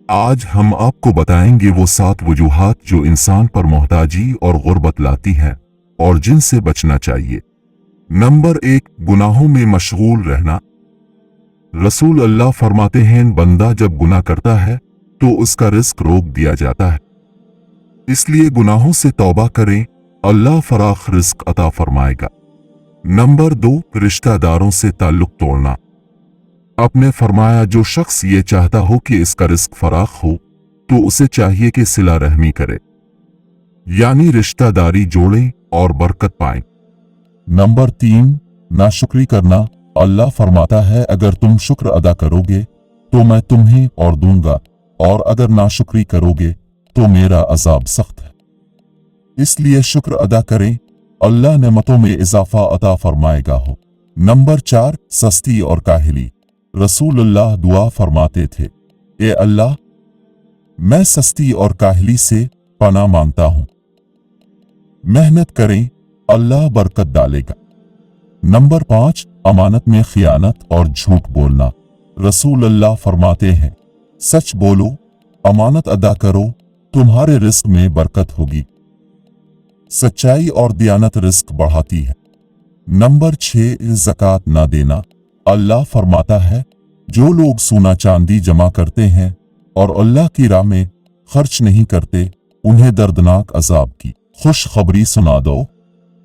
आज हम आपको बताएंगे वो 7 वजूहात जो इंसान पर मोहताजी और गुर्बत लाती है और जिनसे बचना चाहिए। नंबर 1, गुनाहों में मशगूल रहना। रसूल अल्लाह फरमाते हैं, बंदा जब गुनाह करता है तो उसका रिस्क रोक दिया जाता है, इसलिए गुनाहों से तौबा करें, अल्लाह फराख रिस्क अता फरमाएगा। नंबर 2, रिश्तेदारों से ताल्लुक तोड़ना। आपने फरमाया, जो शख्स ये चाहता हो कि इसका रिस्क फराख हो तो उसे चाहिए कि सिला रहमी करे, यानी रिश्तेदारी जोड़ें और बरकत पाएं। नंबर 3, नाशुक्री करना। अल्लाह फरमाता है, अगर तुम शुक्र अदा करोगे तो मैं तुम्हें और दूंगा, और अगर नाशुक्री करोगे तो मेरा अजाब सख्त है। इसलिए शुक्र अदा करें, अल्लाह नेमतों में इजाफा अता फरमाएगा हो। नंबर 4, सस्ती और काहिली। रसूलुल्लाह दुआ फरमाते थे, ए अल्लाह, मैं सस्ती और काहिली से पनाह मांगता हूं। मेहनत करें, अल्लाह बरकत डालेगा। नंबर 5, अमानत में खियानत और झूठ बोलना। रसूलुल्लाह फरमाते हैं, सच बोलो, अमानत अदा करो, तुम्हारे रिस्क में बरकत होगी। सच्चाई और दियानत रिस्क बढ़ाती है। नंबर 6, ज़कात ना देना। अल्लाह फरमाता है, जो लोग सोना चांदी जमा करते हैं और अल्लाह की राह में खर्च नहीं करते, उन्हें दर्दनाक अजाब की खुशखबरी सुना दो।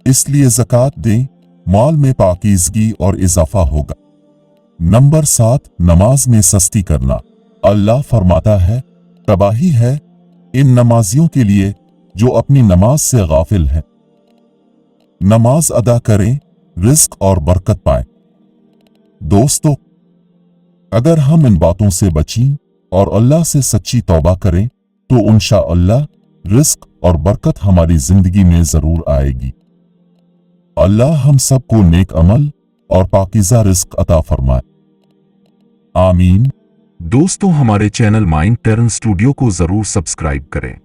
इसलिए ज़कात दें, माल में पाकीज़गी और इजाफा होगा। नंबर 7, नमाज में सस्ती करना। अल्लाह फरमाता है, तबाही है इन नमाजियों के लिए जो अपनी नमाज से गाफिल हैं। नमाज अदा करें, रिस्क और बरकत पाएं। दोस्तों, अगर हम इन बातों से बचें और अल्लाह से सच्ची तौबा करें तो इंशाअल्लाह रिस्क और बरकत हमारी जिंदगी में जरूर आएगी। अल्लाह हम सबको नेक अमल और पाकीज़ा रिस्क अता फरमाए। आमीन। दोस्तों, हमारे चैनल माइंड टर्न स्टूडियो को जरूर सब्सक्राइब करें।